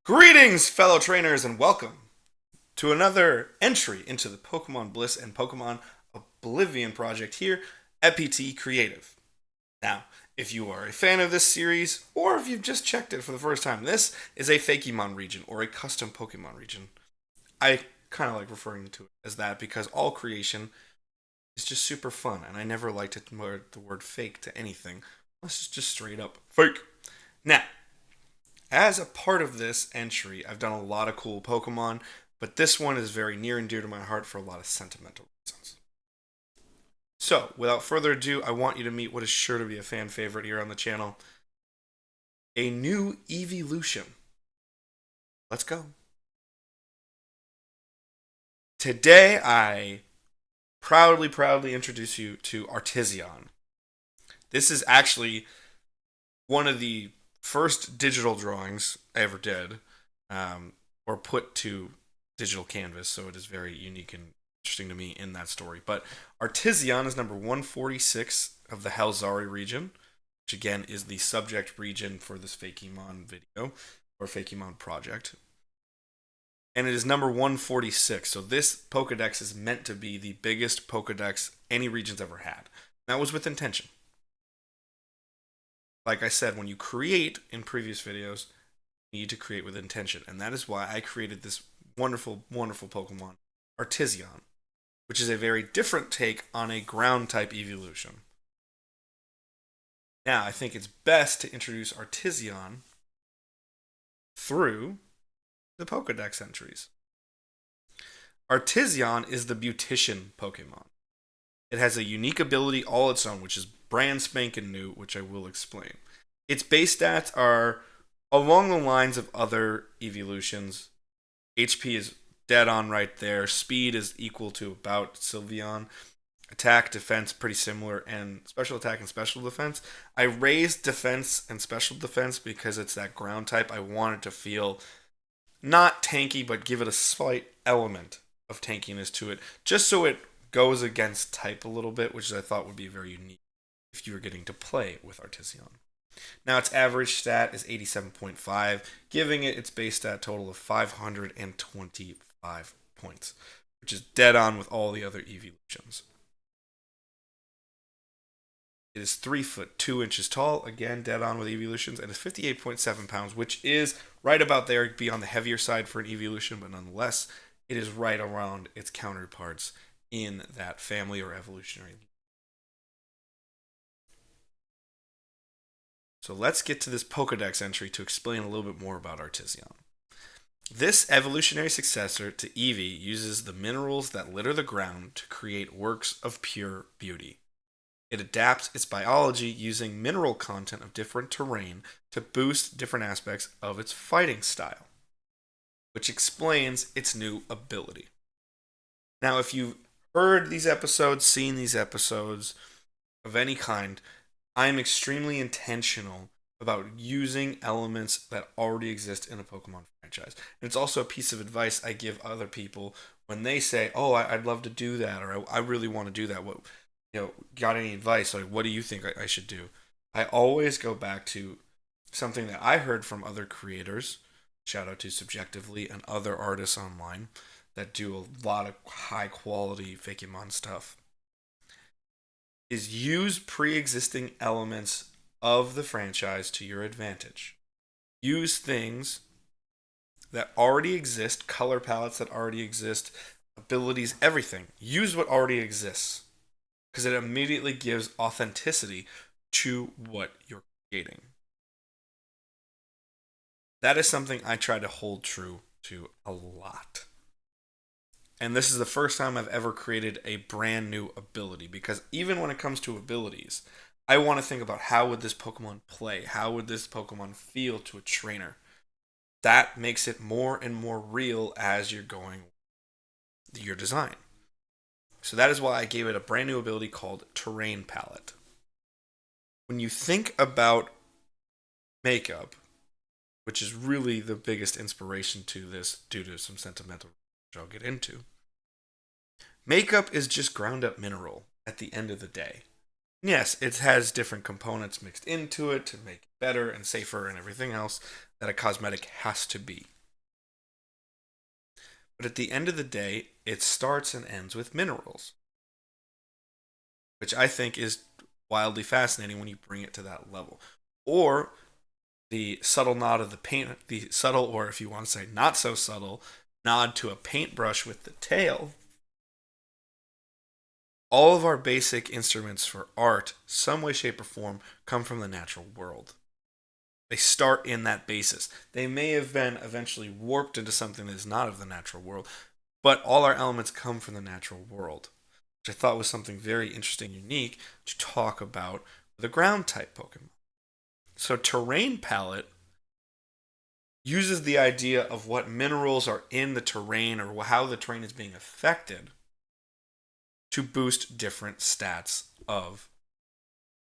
Greetings, fellow trainers, and welcome to another entry into the Pokemon Bliss and Pokemon Oblivion project here at PT Creative. Now, if you are a fan of this series, or if you've just checked it for the first time, this is a fakemon region, or a custom Pokemon region. I kind of like referring to it as that because all creation is just super fun, and I never liked the word fake to anything. Let's just straight up fake. Now, as a part of this entry, I've done a lot of cool Pokemon, but this one is very near and dear to my heart for a lot of sentimental reasons. So, without further ado, I want you to meet what is sure to be a fan favorite here on the channel, a new Eeveelution. Let's go. Today, I proudly introduce you to Artiseon. This is actually one of the first digital drawings I ever did, or put to digital canvas, so it is very unique and interesting to me in that story. But Artiseon is number 146 of the Halzari region, which again is the subject region for this Fakemon video, or Fakemon project. And it is number 146, so this Pokedex is meant to be the biggest Pokedex any region's ever had. That was with intention. Like I said, when you create in previous videos, you need to create with intention. And that is why I created this wonderful Pokemon, Artiseon, which is a very different take on a ground type evolution. Now, I think it's best to introduce Artiseon through the Pokedex entries. Artiseon is the Beautician Pokemon. It has a unique ability all its own, which is brand spanking new, which I will explain. Its base stats are along the lines of other evolutions. HP is dead on right there. Speed is equal to about Sylveon. Attack, defense, pretty similar, and special attack and special defense. I raised defense and special defense because it's that ground type. I wanted to feel not tanky, but give it a slight element of tankiness to it, just so it goes against type a little bit, which I thought would be very unique if you were getting to play with Artiseon. Now, its average stat is 87.5, giving it its base stat total of 525 points, which is dead on with all the other evolutions. It is 3 foot 2 inches tall, again dead on with evolutions, and is 58.7 pounds, which is right about there, be on the heavier side for an evolution, but nonetheless, it is right around its counterparts in that family or evolutionary. So let's get to this Pokedex entry to explain a little bit more about Artiseon. This evolutionary successor to Eevee uses the minerals that litter the ground to create works of pure beauty. It adapts its biology using mineral content of different terrain to boost different aspects of its fighting style, which explains its new ability. Now, if you've heard these episodes, seen these episodes of any kind, I'm extremely intentional about using elements that already exist in a Pokemon franchise. And it's also a piece of advice I give other people when they say, "Oh, I'd love to do that," or "I really want to do that." What, got any advice? Like, what do you think I should do? I always go back to something that I heard from other creators. Shout out to Subjectively and other artists online that do a lot of high quality Fakemon stuff. Is use pre-existing elements of the franchise to your advantage. Use things that already exist, color palettes that already exist, abilities, everything. Use what already exists, because it immediately gives authenticity to what you're creating. That is something I try to hold true to a lot. And this is the first time I've ever created a brand new ability, because even when it comes to abilities, I want to think about how would this Pokemon play? How would this Pokemon feel to a trainer? That makes it more and more real as you're going your design. So that is why I gave it a brand new ability called Terrain Palette. When you think about makeup, which is really the biggest inspiration to this due to some sentimental which I'll get into. Makeup is just ground up mineral at the end of the day. Yes, it has different components mixed into it to make it better and safer and everything else that a cosmetic has to be. But at the end of the day, it starts and ends with minerals, which I think is wildly fascinating when you bring it to that level. Or the subtle nod of the paint, the subtle, or if you want to say not so subtle, nod to a paintbrush with the tail. All of our basic instruments for art, some way, shape, or form, come from the natural world. They start in that basis. They may have been eventually warped into something that is not of the natural world, but all our elements come from the natural world, which I thought was something very interesting and unique to talk about with a ground type Pokemon. So, Terrain Palette uses the idea of what minerals are in the terrain or how the terrain is being affected to boost different stats of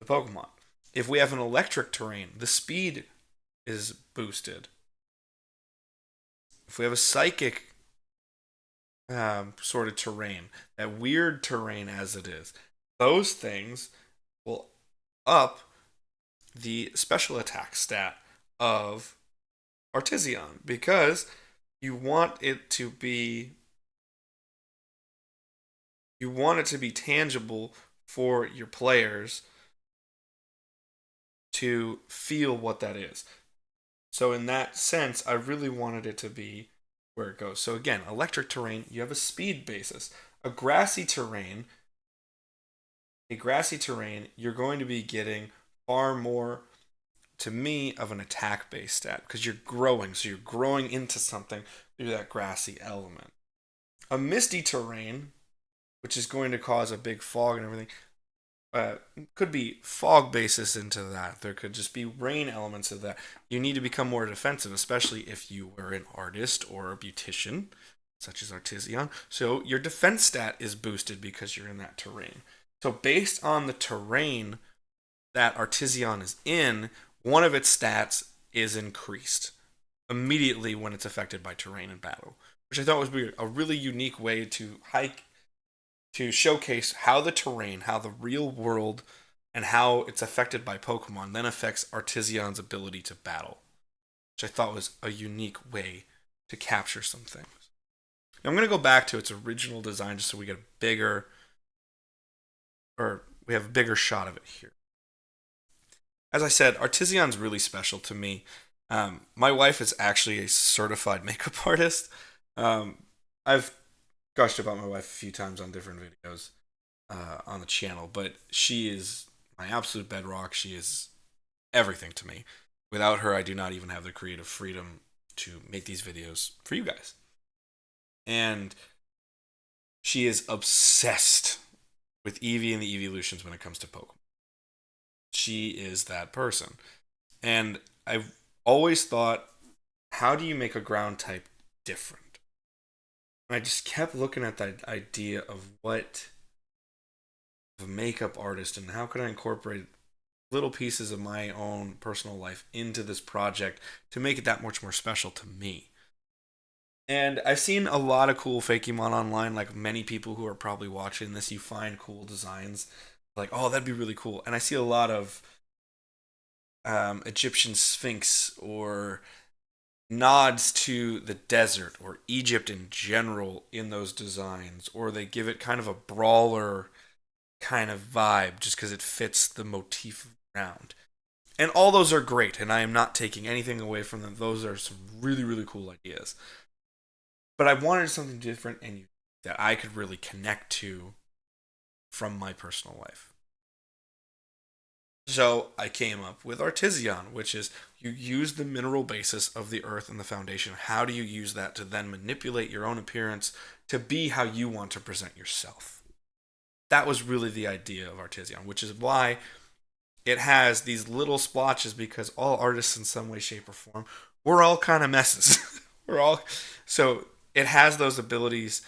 the Pokemon. If we have an electric terrain, the speed is boosted. If we have a psychic sort of terrain, that weird terrain as it is, those things will up the special attack stat of Artiseon because you want it to be tangible for your players to feel what that is. So in that sense, I really wanted it to be where it goes. So again, electric terrain, you have a speed basis. A grassy terrain, you're going to be getting far more to me of an attack based stat because you're growing. So you're growing into something through that grassy element. A misty terrain, which is going to cause a big fog and everything, could be fog basis into that. There could just be rain elements of that. You need to become more defensive, especially if you were an artist or a beautician, such as Artiseon. So your defense stat is boosted because you're in that terrain. So based on the terrain that Artiseon is in, one of its stats is increased immediately when it's affected by terrain in battle, which I thought was weird. A really unique way to showcase how the terrain, how the real world, and how it's affected by Pokemon then affects Artiseon's ability to battle, which I thought was a unique way to capture some things. Now I'm going to go back to its original design just so we get a bigger, or we have a bigger shot of it here. As I said, Artiseon's really special to me. My wife is actually a certified makeup artist. I've gushed about my wife a few times on different videos on the channel, but she is my absolute bedrock. She is everything to me. Without her, I do not even have the creative freedom to make these videos for you guys. And she is obsessed with Eevee and the Eeveelutions when it comes to Pokemon. She is that person. And I've always thought, how do you make a ground type different? And I just kept looking at that idea of what a makeup artist and how could I incorporate little pieces of my own personal life into this project to make it that much more special to me. And I've seen a lot of cool fakemon online, like many people who are probably watching this, you find cool designs, like, oh, that'd be really cool. And I see a lot of Egyptian Sphinx or nods to the desert or Egypt in general in those designs, or they give it kind of a brawler kind of vibe just because it fits the motif around. And all those are great, and I am not taking anything away from them. Those are some really, really cool ideas. But I wanted something different and that I could really connect to from my personal life. So I came up with Artiseon, which is you use the mineral basis of the earth and the foundation. How do you use that to then manipulate your own appearance to be how you want to present yourself? That was really the idea of Artiseon, which is why it has these little splotches, because all artists in some way, shape, or form, we're all kind of messes. we're all so it has those abilities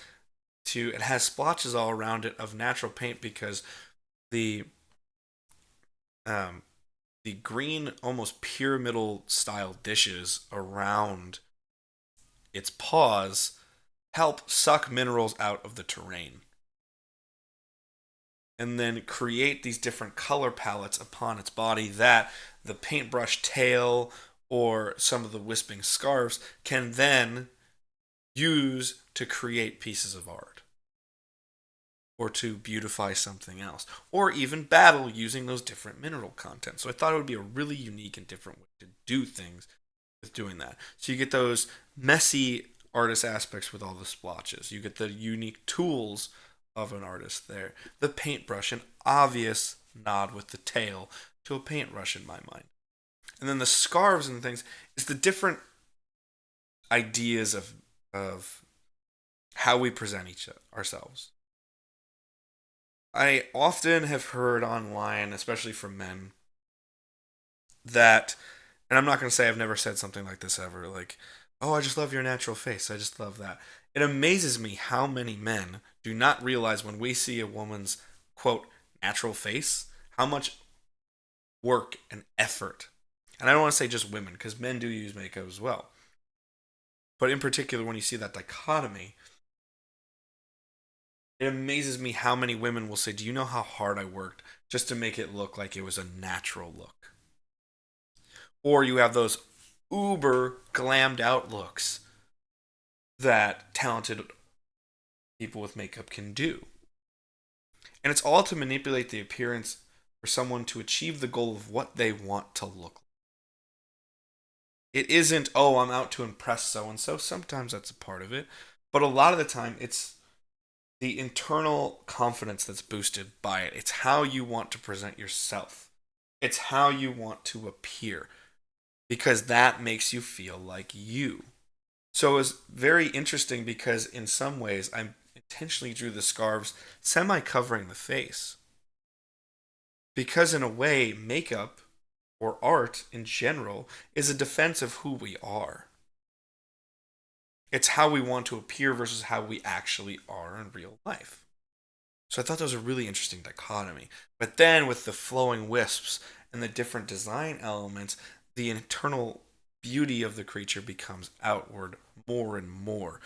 it has splotches all around it of natural paint because the the green, almost pyramidal style dishes around its paws help suck minerals out of the terrain and then create these different color palettes upon its body that the paintbrush tail or some of the wisping scarves can then use to create pieces of art or to beautify something else, or even battle using those different mineral contents. So I thought it would be a really unique and different way to do things with doing that. So you get those messy artist aspects with all the splotches. You get the unique tools of an artist there. The paintbrush, an obvious nod with the tail to a paintbrush in my mind. And then the scarves and things is the different ideas of how we present ourselves. I often have heard online, especially from men, that, and I'm not going to say I've never said something like this ever, like, oh, I just love your natural face. I just love that. It amazes me how many men do not realize when we see a woman's, quote, natural face, how much work and effort. And I don't want to say just women, because men do use makeup as well. But in particular, when you see that dichotomy, it amazes me how many women will say, do you know how hard I worked just to make it look like it was a natural look? Or you have those uber glammed out looks that talented people with makeup can do. And it's all to manipulate the appearance for someone to achieve the goal of what they want to look like. It isn't, oh, I'm out to impress so and so. Sometimes that's a part of it. But a lot of the time, it's the internal confidence that's boosted by it. It's how you want to present yourself. It's how you want to appear. Because that makes you feel like you. So it was very interesting because in some ways I intentionally drew the scarves semi-covering the face. Because in a way, makeup or art in general is a defense of who we are. It's how we want to appear versus how we actually are in real life. So I thought that was a really interesting dichotomy. But then with the flowing wisps and the different design elements, the internal beauty of the creature becomes outward more and more.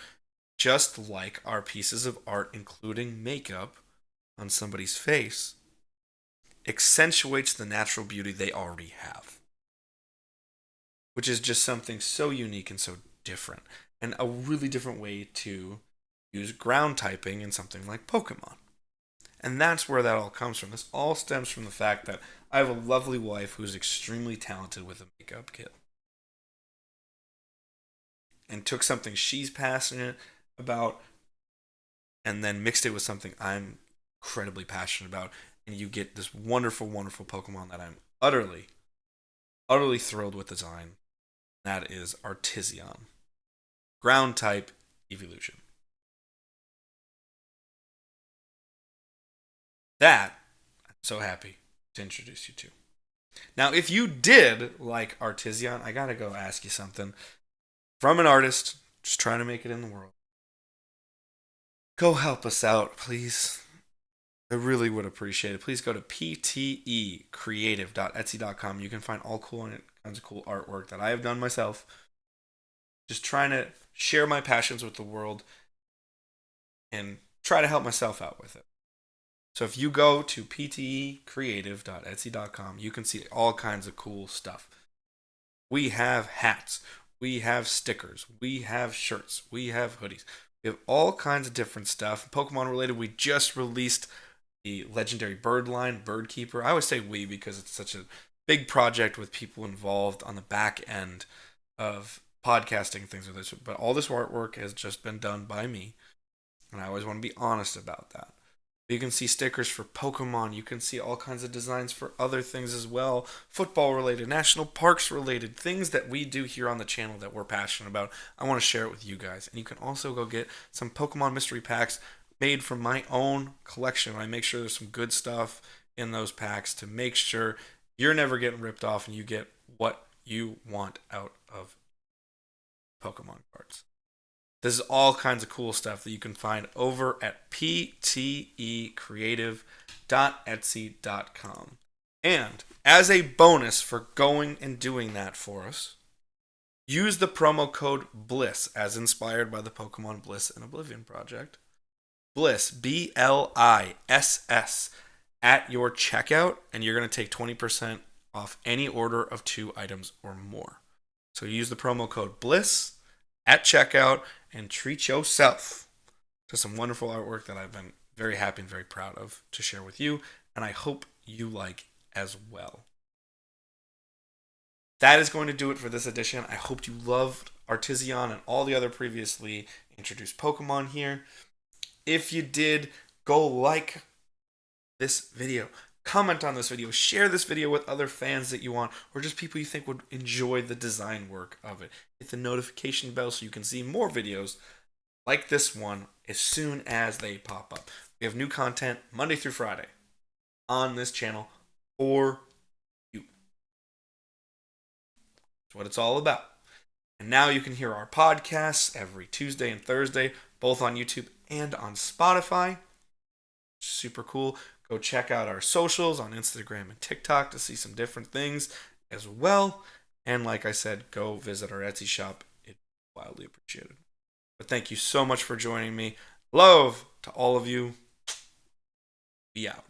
Just like our pieces of art, including makeup on somebody's face, accentuates the natural beauty they already have. Which is just something so unique and so different. And a really different way to use ground typing in something like Pokemon. And that's where that all comes from. This all stems from the fact that I have a lovely wife who's extremely talented with a makeup kit. And took something she's passionate about and then mixed it with something I'm incredibly passionate about. And you get this wonderful, wonderful Pokemon that I'm utterly, utterly thrilled with the design. That is Artiseon. Ground type Eeveelution. That I'm so happy to introduce you to. Now, if you did like Artiseon, I gotta go ask you something. From an artist, just trying to make it in the world. Go help us out, please. I really would appreciate it. Please go to ptecreative.etsy.com. You can find all kinds of cool artwork that I have done myself. Just trying to share my passions with the world and try to help myself out with it. So if you go to ptecreative.etsy.com, you can see all kinds of cool stuff. We have hats. We have stickers. We have shirts. We have hoodies. We have all kinds of different stuff. Pokemon related, we just released the legendary bird line, Bird Keeper. I always say we because it's such a big project with people involved on the back end of podcasting and things like this. But all this artwork has just been done by me. And I always want to be honest about that. You can see stickers for Pokemon. You can see all kinds of designs for other things as well. Football related, national parks related, things that we do here on the channel that we're passionate about. I want to share it with you guys. And you can also go get some Pokemon mystery packs made from my own collection. I make sure there's some good stuff in those packs to make sure you're never getting ripped off and you get what you want out of Pokemon cards. This is all kinds of cool stuff that you can find over at ptecreative.etsy.com. And as a bonus for going and doing that for us, use the promo code BLISS as inspired by the Pokemon Bliss and Oblivion project. Bliss, BLISS, at your checkout, and you're going to take 20% off any order of 2 items or more. So use the promo code BLISS at checkout and treat yourself to some wonderful artwork that I've been very happy and very proud of to share with you, and I hope you like as well. That is going to do it for this edition. I hope you loved Artiseon and all the other previously introduced Pokemon here. If you did, go like this video, comment on this video, share this video with other fans that you want, or just people you think would enjoy the design work of it. Hit the notification bell so you can see more videos like this one as soon as they pop up. We have new content Monday through Friday on this channel for you. That's what it's all about. And now you can hear our podcasts every Tuesday and Thursday, both on YouTube and on Spotify. Super cool. Go check out our socials on Instagram and TikTok to see some different things as well. And like I said, go visit our Etsy shop. It's wildly appreciated. But thank you so much for joining me. Love to all of you. Be out.